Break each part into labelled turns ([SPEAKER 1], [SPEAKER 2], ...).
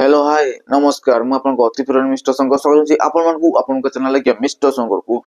[SPEAKER 1] Hello hi नमस्कार मु आपन अति प्रिय मिस्टर शंकर स्वागत आपण मानकु आपन चैनल के मिस्टर शंकर को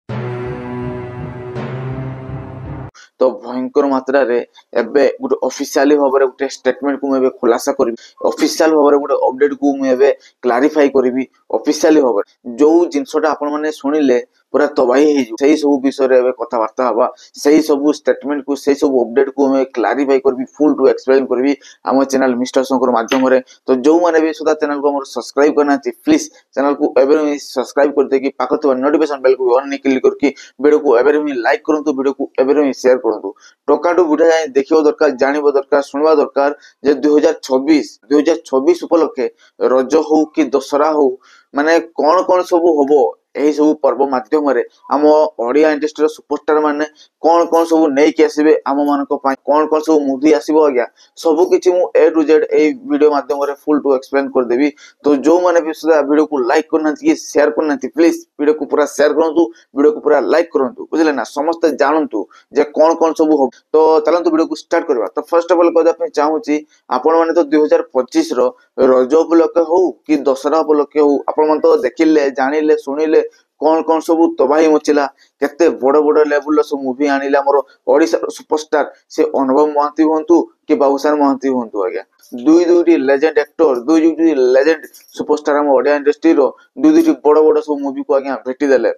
[SPEAKER 1] तो भयंकर मात्रा रे एबे गुटे ऑफिशियली भाव रे गुटे स्टेटमेंट को एबे खुलासा करबी ऑफिशियल भाव रे गुटे अपडेट को मु एबे क्लैरिफाई करबी ऑफिशियली भाव जो जिंसटा आपण माने सुनिले पूरा तबाही हे सही सब विषय रे एबे कथा वार्ता हवा सही सब स्टेटमेंट को सही सब अपडेट को मैं क्लैरिफाई करबी फुल टू एक्सप्लेन करबी हम चैनल मिस्टर शंकर माध्यम रे तो जो माने भी सुधा चैनल को हमर सब्सक्राइब करना चाहिए प्लीज चैनल को एबे सब्सक्राइब कर दे कि पाखतो नोटिफिकेशन बेल को ऑन क्लिक करके वीडियो को एबे लाइक करंतु वीडियो को एबे शेयर करंतु टोकाटू बुढ़ा जाए देखियो दरकार जानिबो दरकार सुनवा दरकार जे 2026 उपलक्षे रज हो कि दशहरा हो माने कौन कौन सब होबो एही सब पर्व माध्यम रे हम ओडिया इंडस्ट्री सुपरस्टार माने कौन कौन सब नै के आसीबे हम मानक पाई कौन कौन सब मूवी आसीबो आज्ञा सब किछि मु ए टू जेड ए वीडियो माध्यम रे फुल टू एक्सप्लेन कर देबी तो जो माने भी सुधा वीडियो को लाइक करना चाहिए शेयर करना चाहिए प्लीज वीडियो को पूरा शेयर करंतु वीडियो को पूरा लाइक करंतु बुझले ना समस्त जानंतु जे कौन कौन सब हो तो चलंतु वीडियो को स्टार्ट करबा तो फर्स्ट ऑफ ऑल कहदा पे चाहूची आपण माने तो 2025 रो रज उपलक्षे हो कि दशहरा उपलक्षे हो आपण मन तो देखिले जानिले सुनिले कौन कौन सब तबाही मचिला केते बड़ बड़ लेवल सब मूवी आनिला हमर ओडिसा सुपरस्टार से अनुभव महांती हुंतु कि बाबूसार महांती हुंतु आज्ञा दुई दुईटी लेजेंड एक्टर दुई दुईटी लेजेंड सुपरस्टार हम ओडिया इंडस्ट्री रो दुई दुईटी बड़ बड़ सब मूवी को आज्ञा भेटी देले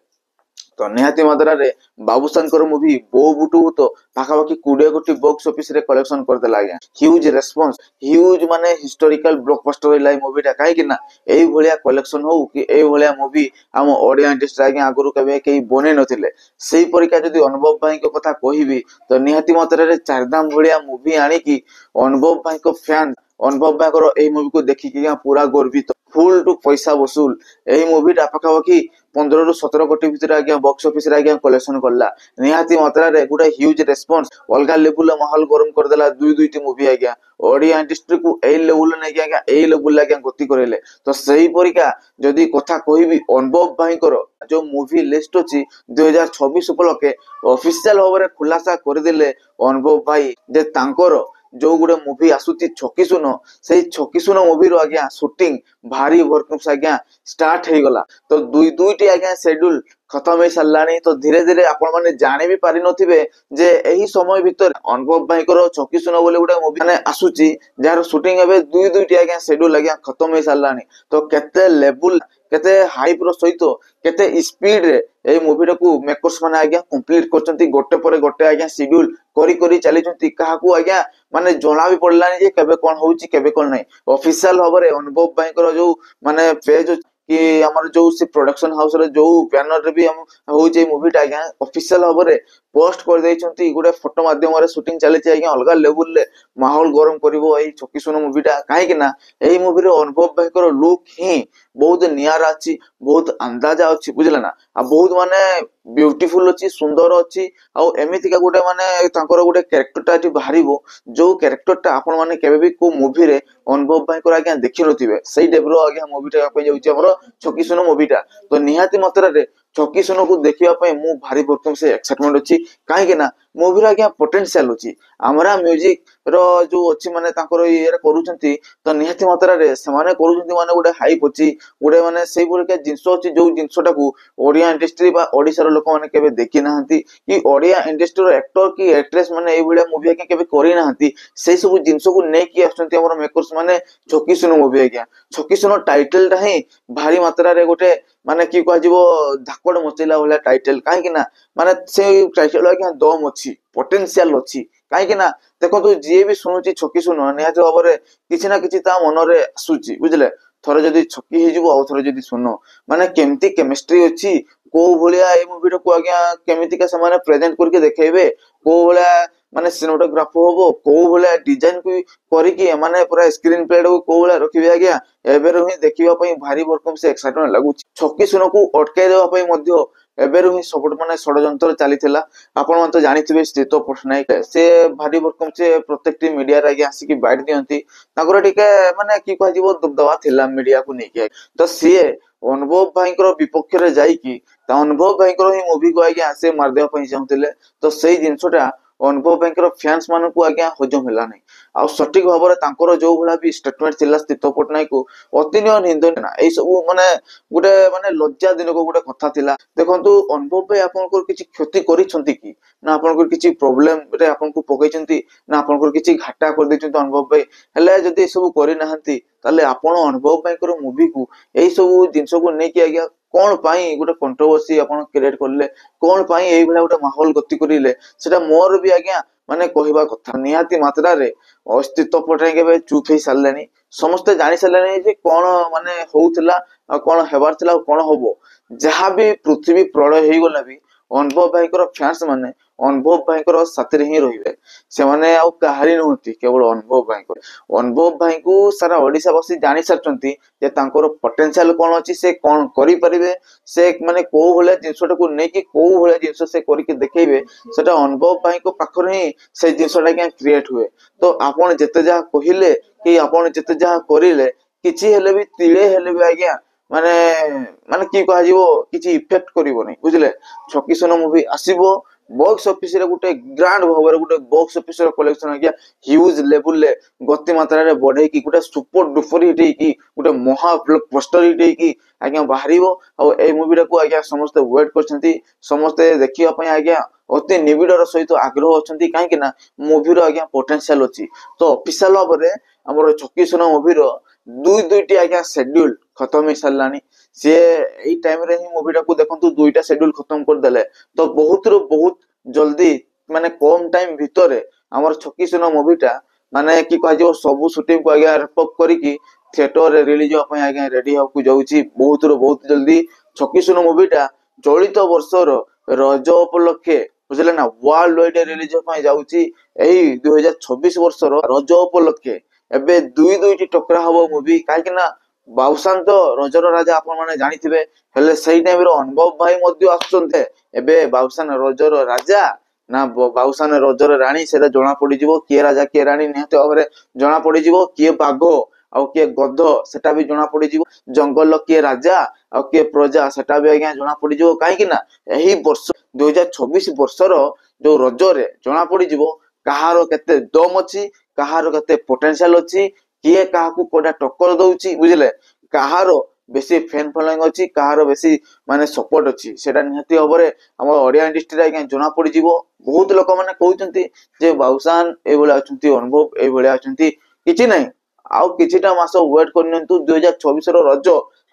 [SPEAKER 1] तो निहाती मात्रा रे बाबूसानकर मूवी बो बुटू तो पाखापाखि 20 कोटी बॉक्स ऑफिस रे कलेक्शन कर देला आज्ञा ह्यूज रेस्पॉन्स ह्यूज माने हिस्टोरिकल ब्लॉकबस्टर होइला मूवी टा काहे कि ना एई भलिया कलेक्शन हो कि एई भलिया मूवी हम ओडिया इंडस्ट्री आज्ञा आगुरु कबे केई बने नथिले सेही परिका जदी अनुभव भाई को कथा कहिबी तो निहाती मात्रा रे चारदाम भलिया मूवी आनी कि अनुभव भाई को फैन अनुभव भाई को एई मूवी को देखि कि पूरा गर्वित फुल टू पैसा वसूल एही मूवी टा पाखापाखि 15 रु 17 कोटी भितर आज्ञा बॉक्स ऑफिस रे आज्ञा कलेक्शन करला निहाती मात्रा रे गुडा ह्यूज रेस्पॉन्स अलगा लेवल माहौल गरम कर देला दुई दुईटी मूवी आज्ञा ओडिया इंडस्ट्री को एई लेवल नै आज्ञा एई लेवल आज्ञा गति करेले तो सही परिका जदी कथा कहिबी अनुभव भाई को जो मूवी लिस्ट अछि 2026 उपलक्षे ऑफिशियल भाव रे खुलासा कर देले अनुभव भाई जे तांकर जो गुडे मूवी आसुची छकी सुनो से छकी सुनो मूवी रो आज्ञा शूटिंग भारी वर्कअप्स आज्ञा स्टार्ट हे गला तो दुई दुईटी आज्ञा शेड्यूल खत्म हो सारानी तो धीरे धीरे आपण माने जाने भी पारि नथिबे जे एही समय भीतर अनुभव भाई को छकी सुनो बोले गुडे मूवी माने आसुची जार शूटिंग एबे दुई दुईटी आज्ञा शेड्यूल आज्ञा खत्म हो सारानी तो केते लेवल केते हाइप रो सहित केते स्पीड रे ए मूवी को मेकर्स माने आज्ञा कंप्लीट करचंती गोटे पर गोटे आज्ञा शेड्यूल करी करी चली चंती काहाकू आज्ञा माने जोना भी पड़लानी जे केबे कोन होउची केबे कोन नै ऑफिशियल भाबरे अनुभव भाई को जो माने पेज कि हमर जो से प्रोडक्शन हाउस रे जो बैनर रे भी हम हो जे मूवी टा आज्ञा ऑफिशियल भाबरे पोस्ट कर देइ छंती गुडे फोटो माध्यम रे शूटिंग चली छै आज्ञा अलगा लेवल ले माहौल गरम करबो एई छकी सुनो मूवी टा काहे कि ना एई मूवी रे अनुभव भाई को लुक ही बहुत नियारा अछि बहुत अंदाजा अछि बुझला ना आ बहुत माने ब्यूटीफुल अछि सुंदर अछि आ एमिति का गुडे माने तांकर गुडे कैरेक्टर टा एठी बाहरिबो जो कैरेक्टर टा आपण माने केबे भी को मूवी रे अनुभव भाई को आज्ञा देखि नथिबे सेही डेब्रो आज्ञा मूवी टा पे जाउची हमर छकी सुनो मूवी टा तो निहाती मात्रा रे छकी सुनो को देखिया पे मु भारी भरकम से एक्साइटमेंट अछि काहे कि ना मूवी रे आज्ञा पोटेंशियल अछि हमरा म्यूजिक रो जो अछि माने तांकर ये रे करूचंती तो निहाती मात्रा रे से माने करूचंती माने गुडे हाइप अछि गुडे माने सेही परिका जिंसो अछि जो जिंसोटा को ओडिया इंडस्ट्री बा ओडिसा रो लोक माने केबे देखि नाहंती कि ओडिया इंडस्ट्री रो एक्टर की एक्ट्रेस माने एई भलिया मूवी आज्ञा केबे करि नाहंती सेही सब जिंसो को नै कि आछंती हमर मेकर्स माने छकी सुनो मूवी आज्ञा छकी सुनो टाइटल टा ही भारी मात्रा रे गोटे माने की कह जीवो धाकड़ मचैला वाला टाइटल काहे कि ना माने से टाइटल आज्ञा दम अछि पोटेंशियल अछि काहे कि ना देखो तो जे भी सुनुची छकी सुनो निहाती भाबरे किछि ना किछि ता मन रे आसुची बुझले थरे जदी छकी हे जीवो आ थरे जदी सुनो माने केमती केमिस्ट्री अछि को भलिया ए मूवी को आज्ञा केमिति का समान प्रेजेंट करके देखेबे को भलिया माने सिनेमेटोग्राफर होबो को भलिया डिजाइन को करिके माने पूरा स्क्रीन प्ले को भलिया रखिबे आज्ञा एबे रही देखिबा पई भारी भरकम से एक्साइटमेंट लागु छक्की सुनो को अटकाई देबा पई मध्य एबे रही सपोर्ट माने षडयंत्र चलीथिला आपण मन तो जानिथिबे स्थित पटनायक से भारी भरकम से प्रत्येकटी मीडिया रे आज्ञा आसी कि बाइट दियंती ताकर टिके माने की कह जीवो दबदबा थिला मीडिया को नेकी तो सीए अनुभव भाई विपक्ष रे जाई कि अनुभव भाई ही मूवी को आज्ञा से मार देबा पई चाहूतिले तो सेही जिंसटा ଅନୁଭବ ଭାଇଙ୍କର ଫ୍ୟାନ୍ସ ମାନଙ୍କୁ ଆଜ୍ଞା ହଜମ ହେଲା ନାହିଁ। ଆଉ ସଠିକ ଭାବରେ ତାଙ୍କର ଯୋଉ ଭଳିଆ ବି ଷ୍ଟେଟମେଣ୍ଟ ଥିଲା ସ୍ଥିତ ପଟ୍ଟନାୟକ ଅତିନୀୟ ନିନ୍ଦନୀୟ ନା ଏଇ ସବୁ ମାନେ ଗୋଟେ ମାନେ ଲଜ୍ଜା ଦିନକ ଗୋଟେ କଥା ଥିଲା। ଦେଖନ୍ତୁ ଅନୁଭବ ଭାଇ ଆପଣଙ୍କର କିଛି କ୍ଷତି କରିଛନ୍ତି କି ନା ଆପଣଙ୍କର କିଛି ପ୍ରୋବ୍ଲେମ ରେ ଆପଣଙ୍କୁ ପକେଇଛନ୍ତି ନା ଆପଣଙ୍କର କିଛି ଘାଟା କରିଦେଇଛନ୍ତି ଅନୁଭବ ଭାଇ। ହେଲେ ଯଦି ଏସବୁ କରିନାହାନ୍ତି ତାହେଲେ ଆପଣ ଅନୁଭବ ଭାଇଙ୍କର ମୁଭିକୁ ଏଇ ସବୁ ଜିନିଷକୁ ନେଇକି ଆଜ୍ଞା କଣ ପାଇଁ ଗୋଟେ କଣ୍ଟ୍ରୋଭର୍ସି ଆପଣ କ୍ରିଏଟ କଲେ, କଣ ପାଇଁ ଏଇଭଳିଆ ଗୋଟେ ମାହୋଲ ଗତି କରିଲେ, ସେଟା ମୋର ବି ଆଜ୍ଞା ମାନେ କହିବା କଥା। ନିହାତି ମାତ୍ରାରେ ଅସ୍ତିତ୍ୱ ପଟ୍ଟନାୟକ ଏବେ ଚୁପ୍ ହେଇ ସାରିଲେଣି। ସମସ୍ତେ ଜାଣି ସାରିଲେଣି ଯେ କଣ ମାନେ ହଉଥିଲା ଆଉ କଣ ହେବାର ଥିଲା ଆଉ କଣ ହବ। ଯାହା ବି ପୃଥିବୀ ପ୍ରଳୟ ହେଇଗଲା ବି ଅନୁଭବ ଭାଇଙ୍କର ଫ୍ୟାନ୍ସ ମାନେ ଅନୁଭବ ଭାଇଙ୍କର ସାଥିରେ ହିଁ ରହିବେ। ସେମାନେ ଆଉ କାହାରି ନୁହନ୍ତି, କେବଳ ଅନୁଭବ ଭାଇଙ୍କର। ଅନୁଭବ ଭାଇଙ୍କୁ ସାରା ଓଡିଶାବାସୀ ଜାଣି ସାରିଛନ୍ତି ଯେ ତାଙ୍କର ପଟେନସିଆଲ କଣ ଅଛି, ସେ କଣ କରିପାରିବେ, ସେ ମାନେ କୋଉ ଭଳିଆ ଜିନିଷଟାକୁ ନେଇକି କୋଉ ଭଳିଆ ଜିନିଷ ସେ କରିକି ଦେଖେଇବେ, ସେଟା ଅନୁଭବ ଭାଇଙ୍କ ପାଖରେ ହିଁ ସେ ଜିନିଷଟା ଆଜ୍ଞା କ୍ରିଏଟ ହୁଏ। ତ ଆପଣ ଯେତେ ଯାହା କହିଲେ କି ଆପଣ ଯେତେ ଯାହା କରିଲେ କିଛି ହେଲେ ବି ତିଳେ ହେଲେ ବି ଆଜ୍ଞା ମାନେ ମାନେ କି କୁହାଯିବ କିଛି ଇଫେକ୍ଟ କରିବନି, ବୁଝିଲେ। ଛକିଶୂନ ମୁଭି ଆସିବ ବକ୍ସ ଅଫିସ ରେ ଗୋଟେ ଗ୍ରାଣ୍ଡ ଭାବରେ ଗୋଟେ ବକ୍ସ ଅଫିସ ର କଲେକ୍ସନ ଆଜ୍ଞା ହ୍ୟୁଜ ଲେବୁଲରେ ଗତି ମାତ୍ରାରେ ବଢେଇକି ଗୋଟେ ସୁପର ଡୁପର ହିଟ୍ ହେଇକି ଗୋଟେ ମହା ବ୍ଲକବଷ୍ଟର ହିଟ୍ ହେଇକି ଆଜ୍ଞା ବାହାରିବ। ଆଉ ଏଇ ମୁଭିଟାକୁ ଆଜ୍ଞା ସମସ୍ତେ ୱେଟ କରିଛନ୍ତି, ସମସ୍ତେ ଦେଖିବା ପାଇଁ ଆଜ୍ଞା ଅତି ନିବିଡର ସହିତ ଆଗ୍ରହ ଅଛନ୍ତି। କାହିଁକି ନା ମୁଭିର ଆଜ୍ଞା ପୋଟେନସିଆଲ ଅଛି। ତ ଅଫିସିଆଲ ଭାବରେ ଆମର ଛକିଶୂନ ମୁଭିର ଦୁଇଟି ଆଜ୍ଞା ସେଡ୍ୟୁଲ ଖତମ ହେଇ ସାରିଲାଣି। ସିଏ ଏଇ ଟାଇମରେ ହିଁ ମୁଭିଟାକୁ ଦେଖନ୍ତୁ ଦୁଇଟା ସେଡ୍ୟୁଲ ଖତମ କରିଦେଲେ। ତ ବହୁତରୁ ବହୁତ ଜଲ୍ଦି ମାନେ କମ ଟାଇମ ଭିତରେ ଆମର ଛକିଶୂନ ମୁଭିଟା ମାନେ କି କୁହାଯିବ ସବୁ ସୁଟିଂ କୁ ଆଜ୍ଞା ରେପଅପ୍ କରିକି ଥିଏଟରରେ ରିଲିଜ ହବା ପାଇଁ ଆଜ୍ଞା ରେଡି ହବାକୁ ଯାଉଛି ବହୁତରୁ ବହୁତ ଜଲ୍ଦି। ଛକିଶୂନ ମୁଭିଟା ଚଳିତ ବର୍ଷର ରଜ ଉପଲକ୍ଷେ ବୁଝିଲେ ନା ୱାର୍ଲଡ ୱାଇଡ ରିଲିଜ ହବା ପାଇଁ ଯାଉଛି। ଏହି 2026 ବର୍ଷର ରଜ ଉପଲକ୍ଷେ ଏବେ ଦୁଇଟି ଟକରା ହବ ମୁଭି। କାହିଁକି ନା ବାବୁସାନ ତ ରଜର ରାଜା ଆପଣ ମାନେ ଜାଣିଥିବେ, ହେଲେ ସେଇ ଟାଇମରେ ଅନୁଭବ ଭାଇ ମଧ୍ୟ ଆସୁଛନ୍ତି। ଏବେ ବାବୁସାନ ରଜର ରାଜା ନା ବାବୁସାନ ରଜର ରାଣୀ ସେଟା ଜଣା ପଡିଯିବ। କିଏ ରାଜା କିଏ ରାଣୀ ନିହାତି ଭାବରେ ଜଣା ପଡିଯିବ। କିଏ ବାଘ ଆଉ କିଏ ଗଧ ସେଟା ବି ଜଣା ପଡିଯିବ। ଜଙ୍ଗଲ କିଏ ରାଜା ଆଉ କିଏ ପ୍ରଜା ସେଟା ବି ଆଜ୍ଞା ଜଣା ପଡିଯିବ। କାହିଁକି ନା ଏହି ବର୍ଷ 2026 ବର୍ଷର ଯୋଉ ରଜରେ ଜଣା ପଡିଯିବ କାହାର କେତେ ଦମ ଅଛି, କାହାର କେତେ ପୋଟେନସିଆଲ ଅଛି, କିଏ କାହାକୁ କୋଉଟା ଟକ୍କର ଦଉଛି, ବୁଝିଲେ। କାହାର ବେଶୀ ଫ୍ୟାନ ଫଲୋଇଂ ଅଛି, କାହାର ବେଶୀ ମାନେ ସପୋର୍ଟ ଅଛି, ସେଟା ନିହାତି ଭାବରେ ଆମ ଓଡିଆ ଇଣ୍ଡଷ୍ଟ୍ରିରେ ଆଜ୍ଞା ଜଣା ପଡିଯିବ। ବହୁତ ଲୋକମାନେ କହୁଛନ୍ତି ଯେ ବାବୁସାନ ଏଇଭଳିଆ ଅଛନ୍ତି, ଅନୁଭବ ଏଇଭଳିଆ ଅଛନ୍ତି। କିଛି ନାହିଁ, ଆଉ କିଛିଟା ମାସ ୱେଟ କରିନିଅନ୍ତୁ। 2026 ର ରଜ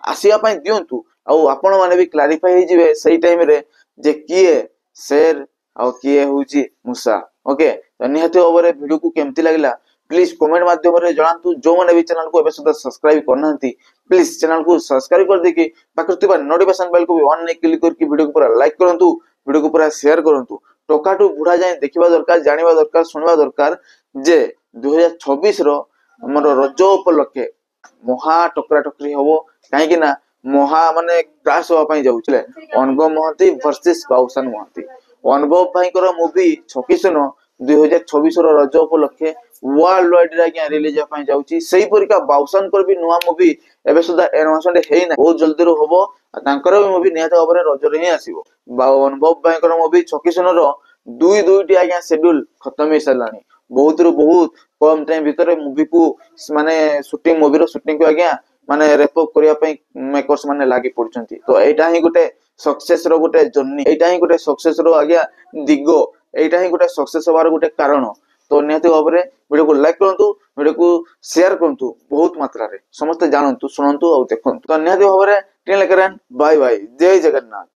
[SPEAKER 1] ଆସିବା ପାଇଁ ଦିଅନ୍ତୁ ଆଉ ଆପଣ ମାନେ ବି କ୍ଲାରିଫାଇ ହେଇଯିବେ ସେଇ ଟାଇମରେ ଯେ କିଏ ଶେର ଆଉ କିଏ ହଉଛି ମୂଷା। ଓକେ, ତ ନିହାତି ଭାବରେ ଭିଡିଓକୁ କେମିତି ଲାଗିଲା ପ୍ଲିଜ କମେଣ୍ଟ ମାଧ୍ୟମରେ ଜଣାନ୍ତୁ। ଯୋଉମାନେ ବି ଚ୍ୟାନେଲକୁ ଏବେ ସୁଦ୍ଧା ସବସ୍କ୍ରାଇବ କରିନାହାନ୍ତି ପ୍ଲିଜ ଚ୍ୟାନେଲକୁ ସବସ୍କ୍ରାଇବ କରିଦେଇକି ପାଖରେ ଥିବା ନୋଟିଫିକେସନ ବେଲକୁ ବି ଅନ୍ ନେଇ କ୍ଲିକ କରିକି ଭିଡିଓକୁ ପୁରା ଲାଇକ୍ କରନ୍ତୁ, ଭିଡିଓକୁ ପୁରା ସେୟାର କରନ୍ତୁ। ଟୋକାଠୁ ବୁଢା ଯାଏ ଦେଖିବା ଦରକାର, ଜାଣିବା ଦରକାର, ଶୁଣିବା ଦରକାର ଯେ 2026 ର ଆମର ରଜ ଉପଲକ୍ଷେ ମହା ଟକରା ଟକରି ହବ। କାହିଁକି ନା ମହା ମାନେ କ୍ରାସ୍ ହବା ପାଇଁ ଯାଉଥିଲେ ଅନୁଭବ ମହାନ୍ତି ଭର୍ସେସ ବାବୁସାନ ମହାନ୍ତି। ଅନୁଭବ ଭାଇଙ୍କର ମୁଭି ଛକିଶୂନ 2026 ର ରଜ ଉପଲକ୍ଷେ ୱାର୍ଲଡ ୱାଇଡ ରେ ଆଜ୍ଞା ରିଲିଜ ହବା ପାଇଁ ଯାଉଛି। ସେଇପରିକା ବାବୁସାନଙ୍କର ବି ନୂଆ ମୁଭି ଏବେ ସୁଦ୍ଧା ଆନାଉନ୍ସମେଣ୍ଟ ହେଇନାହିଁ, ବହୁତ ଜଲ୍ଦିରୁ ହବ। ତାଙ୍କର ବି ମୁଭି ନିହାତି ଭାବରେ ରଜରେ ହିଁ ଆସିବ। ଅନୁଭବ ଭାଇଙ୍କର ମୁଭି ଛକିଶୂନ ର ଦୁଇଟି ଆଜ୍ଞା ସେଡ୍ୟୁଲ ଖତମ ହେଇ ସାରିଲାଣି। ବହୁତରୁ ବହୁତ କମ ଟାଇମ ଭିତରେ ମୁଭିକୁ ମାନେ ମୁଭିର ସୁଟିଂ କୁ ଆଜ୍ଞା ମାନେ ରେପଅପ୍ କରିବା ପାଇଁ ମେକର୍ସ ମାନେ ଲାଗି ପଡୁଛନ୍ତି। ତ ଏଇଟା ହିଁ ଗୋଟେ ସକ୍ସେସ ର ଗୋଟେ ଜର୍ଣ୍ଣି, ଏଇଟା ହିଁ ଗୋଟେ ସକ୍ସେସ ର ଆଜ୍ଞା ଦିଗ, ଏଇଟା ହିଁ ଗୋଟେ ସକ୍ସେସ ହବାର ଗୋଟେ କାରଣ। ତ ନିହାତି ଭାବରେ ଭିଡିଓକୁ ଲାଇକ୍ କରନ୍ତୁ, ଭିଡିଓକୁ ସେୟାର କରନ୍ତୁ ବହୁତ ମାତ୍ରାରେ, ସମସ୍ତେ ଜାଣନ୍ତୁ, ଶୁଣନ୍ତୁ ଆଉ ଦେଖନ୍ତୁ। ତ ନିହାତି ଭାବରେ ବାଏ ବାଏ, ଜୟ ଜଗନ୍ନାଥ।